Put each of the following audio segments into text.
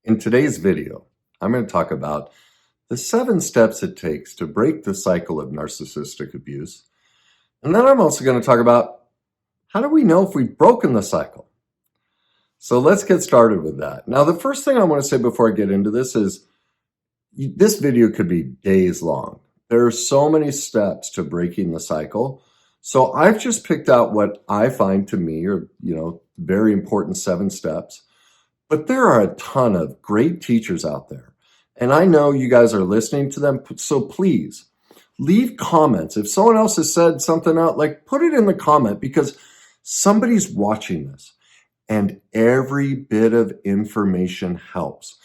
In today's video, I'm going to talk about the 7 steps it takes to break the cycle of narcissistic abuse. And then I'm also going to talk about how do we know if we've broken the cycle? So let's get started with that. Now, the first thing I want to say before I get into this is this video could be days long. There are so many steps to breaking the cycle. So I've just picked out what I find to me are, very important 7 steps. But there are a ton of great teachers out there. And I know you guys are listening to them. So please leave comments. If someone else has said something out, put it in the comment because somebody's watching this and every bit of information helps.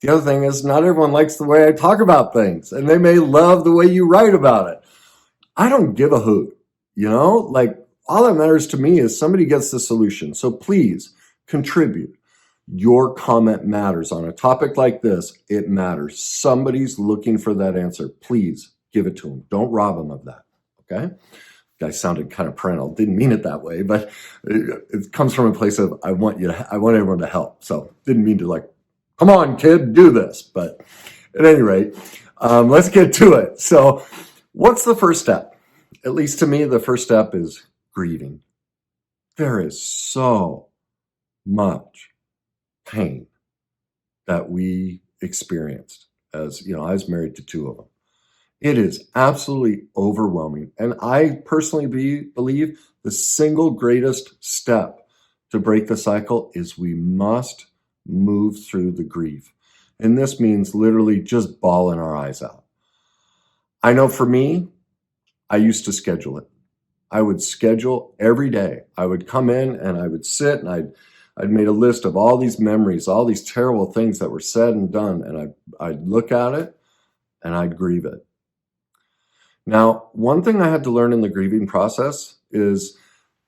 The other thing is not everyone likes the way I talk about things and they may love the way you write about it. I don't give a hoot, all that matters to me is somebody gets the solution. So please contribute. Your comment matters on a topic like this. It matters. Somebody's looking for that answer. Please give it to them. Don't rob them of that. Okay. I sounded kind of parental. Didn't mean it that way, but it comes from a place of I want everyone to help. So didn't mean to come on, kid, do this. But at any rate, let's get to it. So what's the first step? At least to me, the first step is grieving. There is so much pain that we experienced as, I was married to 2 of them. It is absolutely overwhelming. And I personally believe the single greatest step to break the cycle is we must move through the grief. And this means literally just bawling our eyes out. I know for me, I used to schedule it. I would schedule every day. I would come in and I would sit and I'd made a list of all these memories, all these terrible things that were said and done, and I'd look at it and I'd grieve it. Now, one thing I had to learn in the grieving process is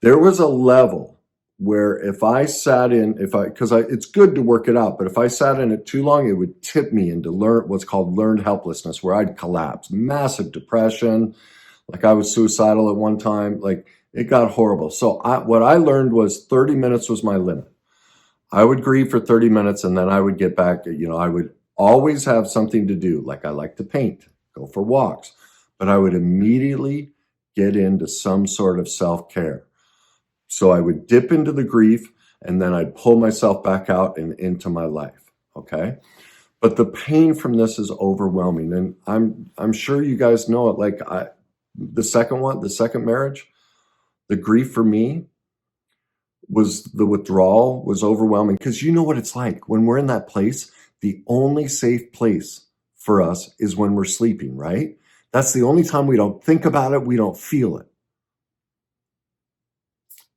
there was a level where if I sat in, it's good to work it out, but if I sat in it too long, it would tip me into what's called learned helplessness, where I'd collapse, massive depression. I was suicidal at one time, it got horrible. So what I learned was 30 minutes was my limit. I would grieve for 30 minutes and then I would get back. I would always have something to do. I like to paint, go for walks, but I would immediately get into some sort of self-care. So I would dip into the grief and then I'd pull myself back out and into my life. Okay. But the pain from this is overwhelming. And I'm sure you guys know it. The second marriage, the grief for me was the withdrawal was overwhelming because you know what it's like when we're in that place. The only safe place for us is when we're sleeping, right? That's the only time we don't think about it. We don't feel it.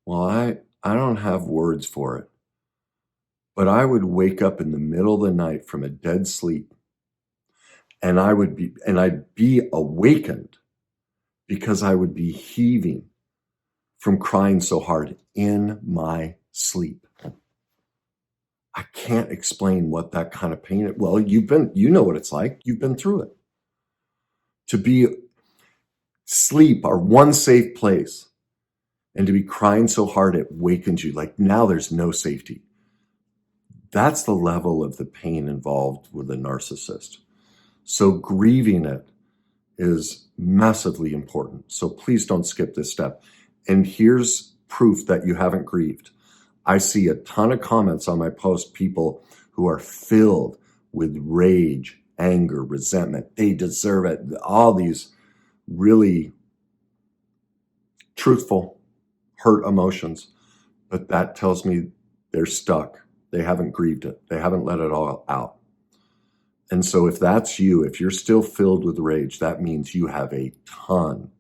Well, I don't have words for it, but I would wake up in the middle of the night from a dead sleep and I'd be awakened because I would be heaving from crying so hard in my sleep. I can't explain what that kind of pain is. Well, you know what it's like. You've been through it. To be sleep, our one safe place, and to be crying so hard it wakens you. Now there's no safety. That's the level of the pain involved with a narcissist. So grieving it is massively important. So please don't skip this step. And here's proof that you haven't grieved. I see a ton of comments on my post, people who are filled with rage, anger, resentment. They deserve it. All these really truthful, hurt emotions. But that tells me they're stuck. They haven't grieved it. They haven't let it all out. And so if that's you, if you're still filled with rage, that means you have a ton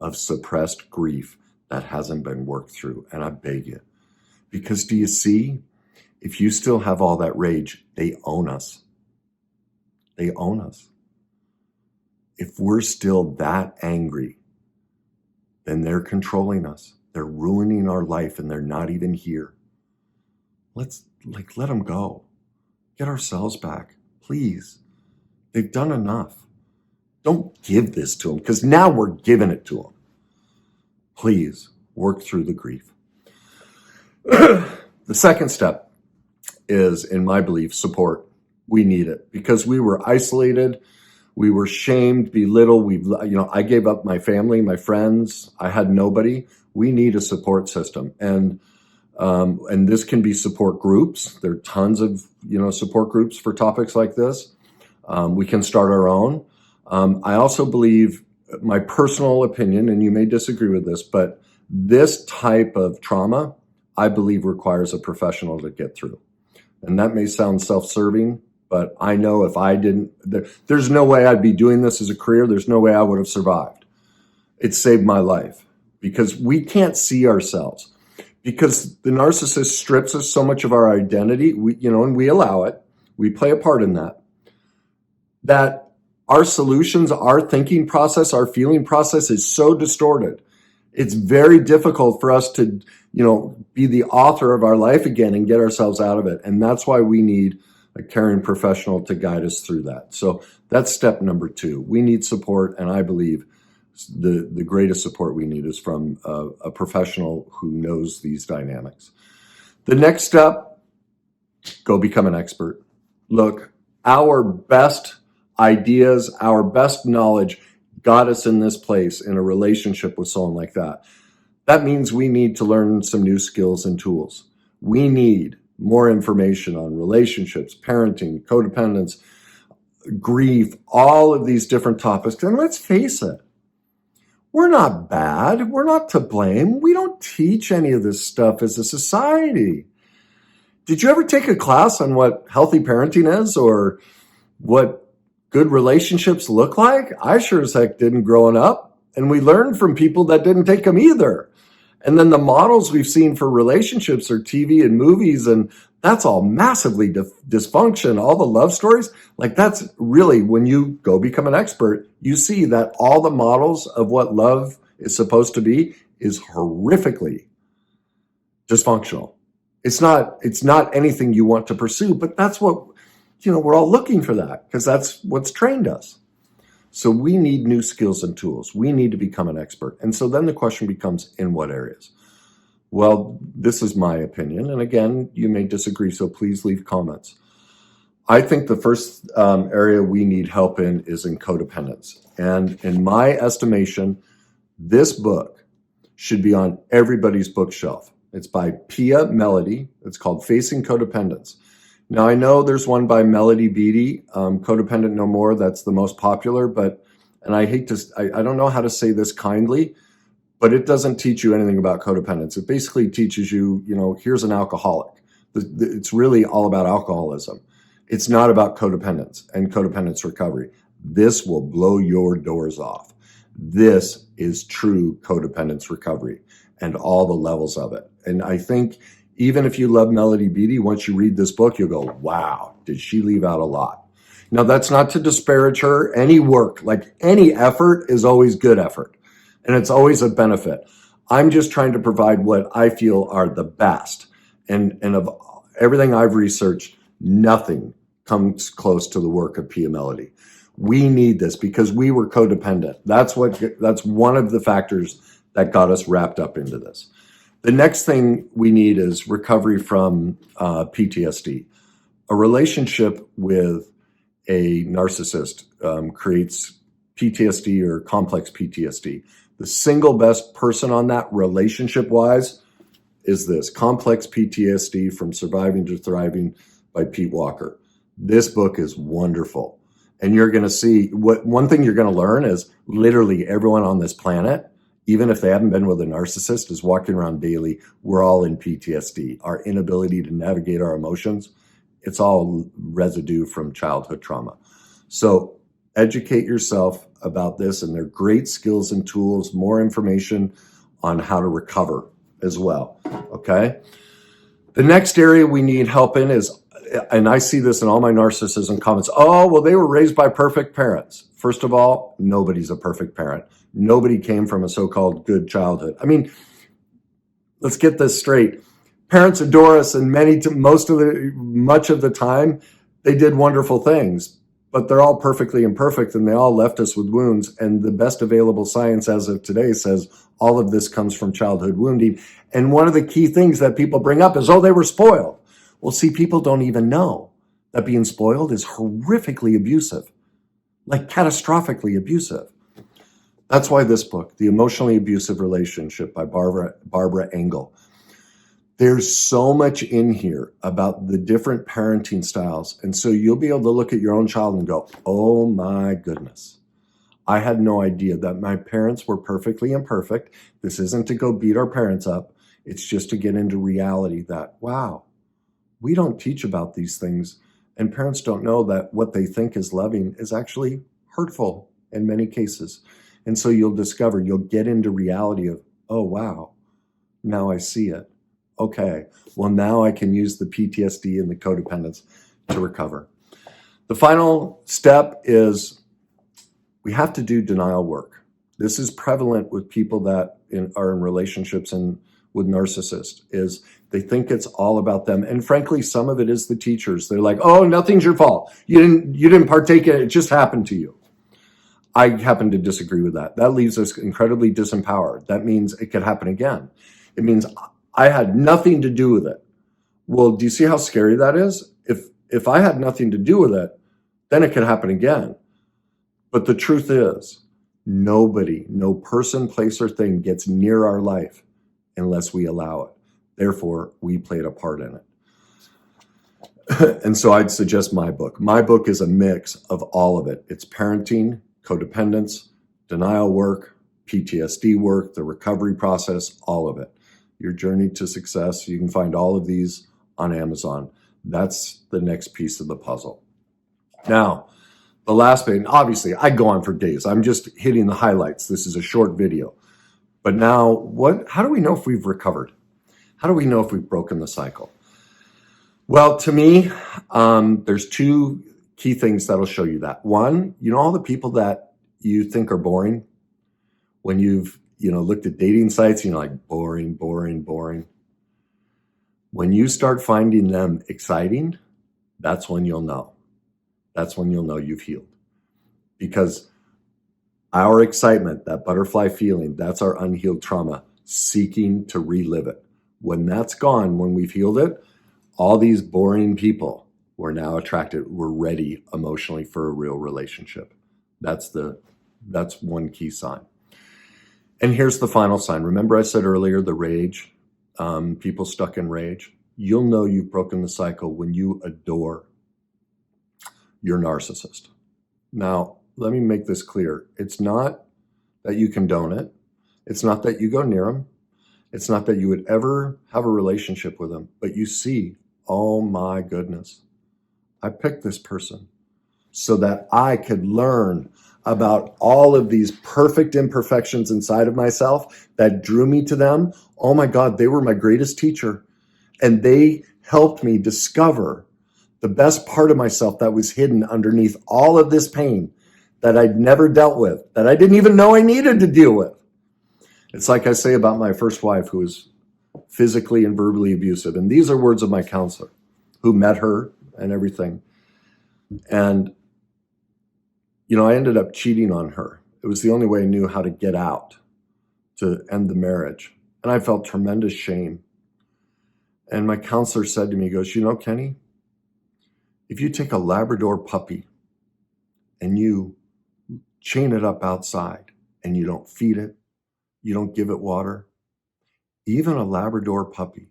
of suppressed grief that hasn't been worked through. And I beg you, because do you see, if you still have all that rage, they own us. They own us. If we're still that angry, then they're controlling us. They're ruining our life and they're not even here. Let's let them go. Get ourselves back, please. They've done enough. Don't give this to them because now we're giving it to them. Please work through the grief. The second step is, in my belief, support. we need it because we were isolated. We were shamed, belittled. I gave up my family, my friends. I had nobody. We need a support system. And this can be support groups. There are tons of, support groups for topics like this. We can start our own. I also believe, my personal opinion, and you may disagree with this, but this type of trauma, I believe, requires a professional to get through. And that may sound self-serving, but I know if I didn't, there's no way I'd be doing this as a career. There's no way I would have survived. It saved my life because we can't see ourselves. Because the narcissist strips us so much of our identity, and we allow it. We play a part in that our solutions, our thinking process, our feeling process is so distorted. It's very difficult for us to, be the author of our life again and get ourselves out of it. And that's why we need a caring professional to guide us through that. So that's step number 2. We need support, and I believe the greatest support we need is from a professional who knows these dynamics. The next step, go become an expert. Look, our best ideas, our best knowledge got us in this place in a relationship with someone like that. That means we need to learn some new skills and tools. We need more information on relationships, parenting, codependence, grief, all of these different topics. And let's face it, we're not bad. We're not to blame. We don't teach any of this stuff as a society. Did you ever take a class on what healthy parenting is or what good relationships look like? I sure as heck didn't growing up. And we learned from people that didn't take them either. And then the models we've seen for relationships are TV and movies, and that's all massively dysfunction. All the love stories, like that's really, when you go become an expert, you see that all the models of what love is supposed to be is horrifically dysfunctional. It's not anything you want to pursue, but that's what, we're all looking for that because that's what's trained us. So we need new skills and tools. We need to become an expert. And so then the question becomes, in what areas? Well, this is my opinion. And again, you may disagree, so please leave comments. I think the first area we need help in is in codependence. And in my estimation, this book should be on everybody's bookshelf. It's by Pia Mellody. It's called Facing Codependence. Now, I know there's one by Melody Beattie, Codependent No More. That's the most popular, and I hate to, I don't know how to say this kindly, but it doesn't teach you anything about codependence. It basically teaches you, here's an alcoholic. It's really all about alcoholism. It's not about codependence and codependence recovery. This will blow your doors off. This is true codependence recovery and all the levels of it. And I think even if you love Melody Beattie, once you read this book, you'll go, wow, did she leave out a lot? Now, that's not to disparage her. Any work, like any effort, is always good effort. And it's always a benefit. I'm just trying to provide what I feel are the best. And of everything I've researched, nothing comes close to the work of Pia Mellody. We need this because we were codependent. That's one of the factors that got us wrapped up into this. The next thing we need is recovery from PTSD. A relationship with a narcissist creates PTSD or complex PTSD. The single best person on that relationship-wise is this, Complex PTSD from Surviving to Thriving by Pete Walker. This book is wonderful. And you're going to see, one thing you're going to learn is literally everyone on this planet, even if they haven't been with a narcissist, is walking around daily. We're all in PTSD. Our inability to navigate our emotions, it's all residue from childhood trauma. So educate yourself about this, and they're great skills and tools, more information on how to recover as well, okay? The next area we need help in is, and I see this in all my narcissism comments, oh, well, they were raised by perfect parents. Most of all, nobody's a perfect parent. Nobody came from a so-called good childhood. I mean, let's get this straight. Parents adore us, and much of the time, they did wonderful things, but they're all perfectly imperfect, and they all left us with wounds. And the best available science as of today says all of this comes from childhood wounding. And one of the key things that people bring up is, oh, they were spoiled. Well, see, people don't even know that being spoiled is horrifically abusive, like catastrophically abusive. That's why this book, The Emotionally Abusive Relationship by Barbara Engel, there's so much in here about the different parenting styles. And so you'll be able to look at your own child and go, oh my goodness, I had no idea that my parents were perfectly imperfect. This isn't to go beat our parents up. It's just to get into reality that, wow, we don't teach about these things. And parents don't know that what they think is loving is actually hurtful in many cases. And so you'll get into reality of, oh, wow, now I see it. Okay, well, now I can use the PTSD and the codependence to recover. The final step is we have to do denial work. This is prevalent with people that are in relationships and with narcissists, is they think it's all about them. And frankly, some of it is the teachers. They're like, oh, nothing's your fault. You didn't partake in it. It just happened to you. I happen to disagree with that. That leaves us incredibly disempowered. That means it could happen again. It means I had nothing to do with it. Well, do you see how scary that is? If I had nothing to do with it, then it could happen again. But the truth is, nobody, no person, place, or thing gets near our life unless we allow it. Therefore, we played a part in it. And so I'd suggest my book. My book is a mix of all of it. It's parenting, codependence, denial work, PTSD work, the recovery process, all of it. Your journey to success. You can find all of these on Amazon. That's the next piece of the puzzle. Now, the last bit, and obviously I go on for days. I'm just hitting the highlights. This is a short video. But now, how do we know if we've recovered? How do we know if we've broken the cycle? Well, to me, there's two key things that'll show you that. One, all the people that you think are boring, when you've looked at dating sites, like boring, boring, boring. When you start finding them exciting, that's when you'll know. That's when you'll know you've healed. Because our excitement, that butterfly feeling, that's our unhealed trauma, seeking to relive it. When that's gone, when we've healed it, all these boring people, we're now attracted, we're ready emotionally for a real relationship. That's one key sign. And here's the final sign. Remember I said earlier, the rage, people stuck in rage. You'll know you've broken the cycle when you adore your narcissist. Now, let me make this clear. It's not that you condone it. It's not that you go near them. It's not that you would ever have a relationship with them, but you see, oh my goodness, I picked this person so that I could learn about all of these perfect imperfections inside of myself that drew me to them. Oh my God, they were my greatest teacher. And they helped me discover the best part of myself that was hidden underneath all of this pain that I'd never dealt with, that I didn't even know I needed to deal with. It's like I say about my first wife, who was physically and verbally abusive. And these are words of my counselor, who met her and everything. And I ended up cheating on her. It was the only way I knew how to get out, to end the marriage. And I felt tremendous shame. And my counselor said to me, he goes, Kenny, if you take a Labrador puppy and you chain it up outside and you don't feed it, you don't give it water, even a Labrador puppy,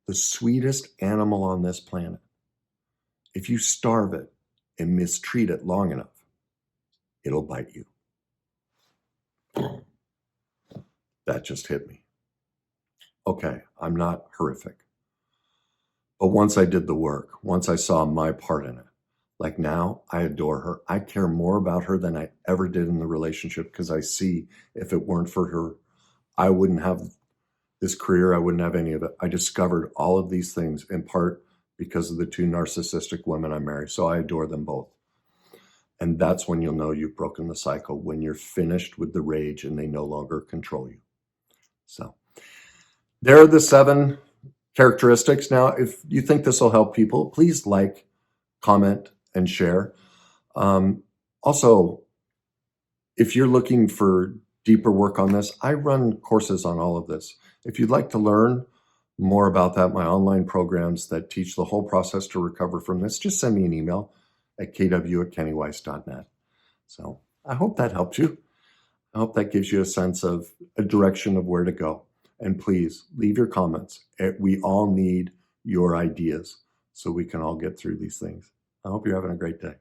the sweetest animal on this planet, if you starve it and mistreat it long enough, it'll bite you. That just hit me. Okay, I'm not horrific. But once I did the work, once I saw my part in it, like now I adore her. I care more about her than I ever did in the relationship, because I see if it weren't for her, I wouldn't have this career. I wouldn't have any of it. I discovered all of these things in part because of the two narcissistic women I married. So I adore them both. And that's when you'll know you've broken the cycle, when you're finished with the rage and they no longer control you. So there are the 7 characteristics. Now, if you think this will help people, please like, comment, and share. Also, if you're looking for deeper work on this, I run courses on all of this. If you'd like to learn more about that, my online programs that teach the whole process to recover from this, just send me an email at kw@kennyweiss.net. So I hope that helps you. I hope that gives you a sense of a direction of where to go. And please leave your comments. We all need your ideas so we can all get through these things. I hope you're having a great day.